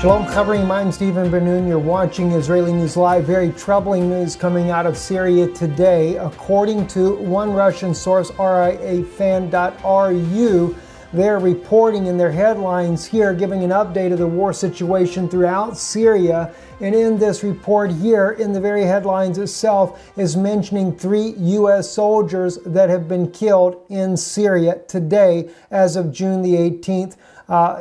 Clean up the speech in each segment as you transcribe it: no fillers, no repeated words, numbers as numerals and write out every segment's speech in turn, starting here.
Shalom Chavrim, I'm Stephen Ben-Nun. You're watching Israeli News Live. Very troubling news coming out of Syria today. According to one Russian source, riafan.ru, they're reporting in their headlines here, giving an update of the war situation throughout Syria. And in this report here, in the very headlines itself, is mentioning 3 U.S. soldiers that have been killed in Syria today as of June the 18th.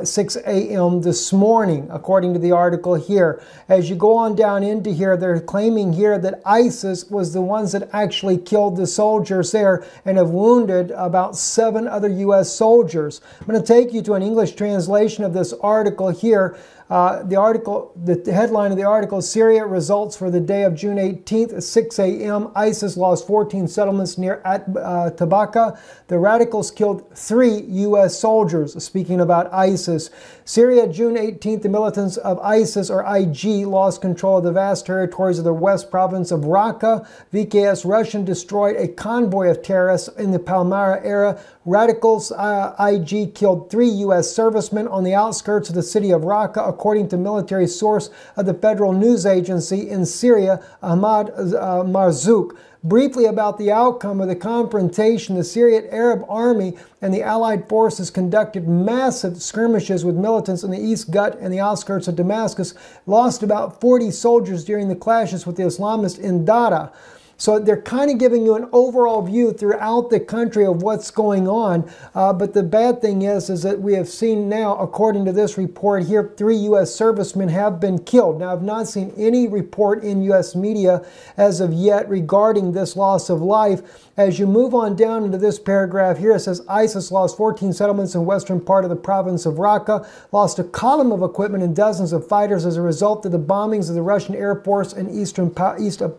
6 a.m. this morning, according to the article here. As you go on down into here, they're claiming here that ISIS was the ones that actually killed the soldiers there and have wounded about 7 other U.S. soldiers. I'm going to take you to an English translation of this article here. The headline of the article, Syria results for the day of June 18th at 6 a.m. ISIS lost 14 settlements near Tabaka. The radicals killed 3 U.S. soldiers. Speaking about ISIS. Syria, June 18th, the militants of ISIS, or IG, lost control of the vast territories of the west province of Raqqa. VKS Russian destroyed a convoy of terrorists in the Palmyra area. Radicals IG killed 3 U.S. servicemen on the outskirts of the city of Raqqa, according to military source of the federal news agency in Syria, Ahmad Marzouk. Briefly about the outcome of the confrontation, the Syrian Arab Army and the Allied forces conducted massive skirmishes with militants in the East Gut and the outskirts of Damascus, lost about 40 soldiers during the clashes with the Islamists in Dara. So they're kind of giving you an overall view throughout the country of what's going on. But the bad thing is that we have seen now, according to this report here, 3 U.S. servicemen have been killed. Now, I've not seen any report in U.S. media as of yet regarding this loss of life. As you move on down into this paragraph here, it says ISIS lost 14 settlements in western part of the province of Raqqa, lost a column of equipment and dozens of fighters as a result of the bombings of the Russian Air Force in east of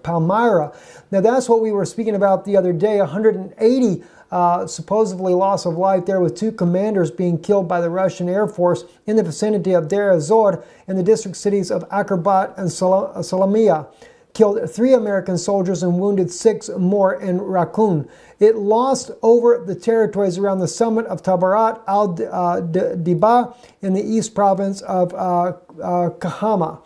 Palmyra. Now, that's what we were speaking about the other day, 180 supposedly loss of life there, with 2 commanders being killed by the Russian Air Force in the vicinity of Deir ez-Zor in the district cities of Akrabat and Salamiyah. Killed 3 American soldiers and wounded 6 more in Raqqa. It lost over the territories around the summit of Tabarat al-Diba in the east province of Kahama.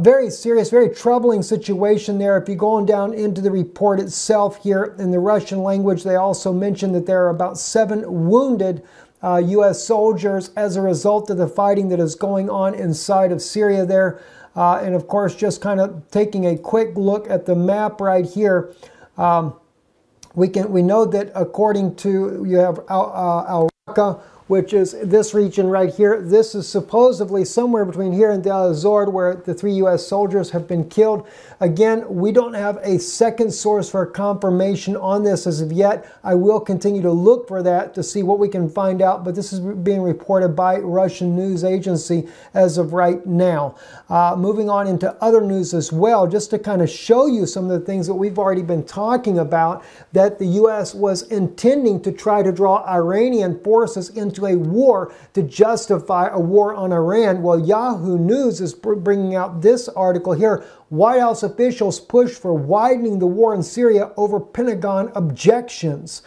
Very serious, very troubling situation there. If you go on down into the report itself here in the Russian language, they also mentioned that there are about 7 wounded U.S. soldiers as a result of the fighting that is going on inside of Syria there. And of course, just kind of taking a quick look at the map right here, we know that according to, you have Al-Raqqa, which is this region right here. This is supposedly somewhere between here and Deir ez-Zor, where the 3 U.S. soldiers have been killed. Again, we don't have a second source for confirmation on this as of yet. I will continue to look for that to see what we can find out, but this is being reported by Russian news agency as of right now. Moving on into other news as well, just to kind of show you some of the things that we've already been talking about, that the U.S. was intending to try to draw Iranian forces into a war to justify a war on Iran. Well, Yahoo News is bringing out this article here. White House officials push for widening the war in Syria over Pentagon objections.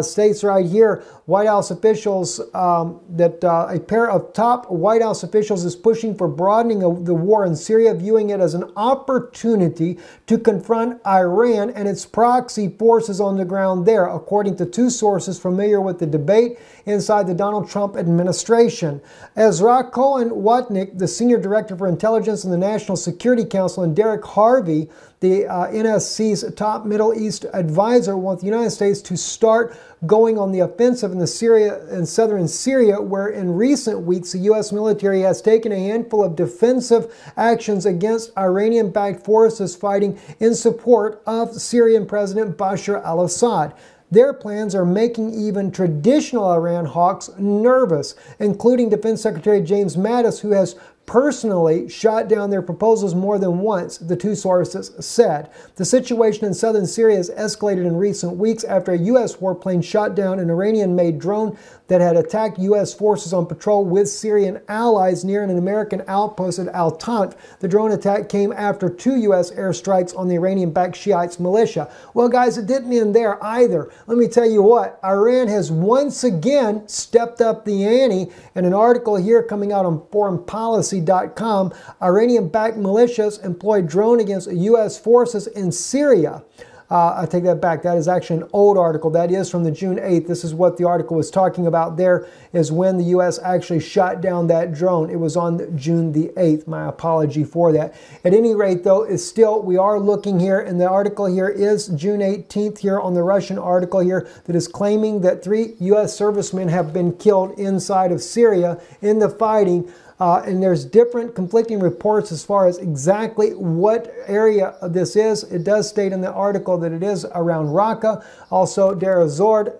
States right here, White House officials, that a pair of top White House officials is pushing for broadening of the war in Syria, viewing it as an opportunity to confront Iran and its proxy forces on the ground there, according to 2 sources familiar with the debate inside the Donald Trump administration. Ezra Cohen-Watnick, the senior director for intelligence in the National Security Council, and Derek Harvey, the NSC's top Middle East advisor, want the United States to start going on the offensive in southern Syria, where in recent weeks the U.S. military has taken a handful of defensive actions against Iranian-backed forces fighting in support of Syrian President Bashar al-Assad. Their plans are making even traditional Iran hawks nervous, including Defense Secretary James Mattis, who has personally shot down their proposals more than once, the 2 sources said. The situation in southern Syria has escalated in recent weeks after a U.S. warplane shot down an Iranian-made drone that had attacked U.S. forces on patrol with Syrian allies near an American outpost at Al-Tanf. The drone attack came after 2 U.S. airstrikes on the Iranian-backed Shiites militia. Well, guys, it didn't end there either. Let me tell you what, Iran has once again stepped up the ante, and an article here coming out on Foreign Policy prophecy.com, Iranian-backed militias employ drone against U.S. forces in Syria. I take that back. That is actually an old article. That is from the June 8th. This is what the article was talking about. There is when the U.S. actually shot down that drone. It was on June the 8th. My apology for that. At any rate, though, it's still, we are looking here, and the article here is June 18th here on the Russian article here that is claiming that 3 U.S. servicemen have been killed inside of Syria in the fighting. And there's different conflicting reports as far as exactly what area this is. It does state in the article that it is around Raqqa. Also, Deir ez-Zor,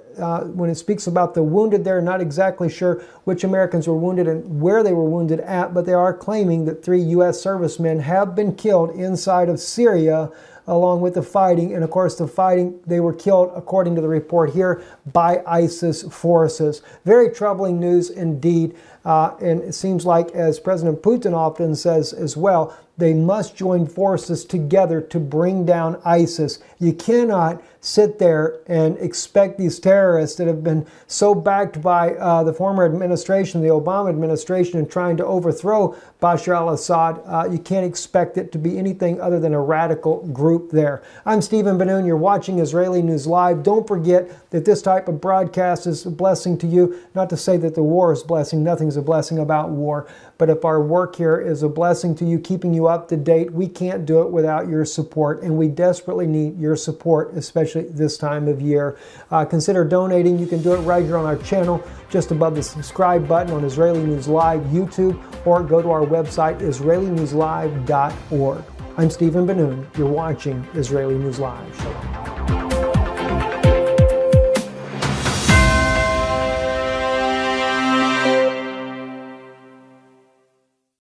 when it speaks about the wounded, they're not exactly sure which Americans were wounded and where they were wounded at, but they are claiming that 3 U.S. servicemen have been killed inside of Syria along with the fighting. And of course, the fighting, they were killed, according to the report here, by ISIS forces. Very troubling news indeed. And it seems like, as President Putin often says as well, they must join forces together to bring down ISIS. You cannot sit there and expect these terrorists that have been so backed by the former administration, the Obama administration, in trying to overthrow Bashar al-Assad. You can't expect it to be anything other than a radical group there. I'm Stephen Ben-Nun. You're watching Israeli News Live. Don't forget that this type of broadcast is a blessing to you. Not to say that the war is a blessing. Nothing's a blessing about war. But if our work here is a blessing to you, keeping you up to date, we can't do it without your support, and we desperately need your support, especially this time of year. Consider donating. You can do it right here on our channel, just above the subscribe button on Israeli News Live YouTube, or go to our website, israelinewslive.org. I'm Stephen Ben-Nun. You're watching Israeli News Live. Shalom.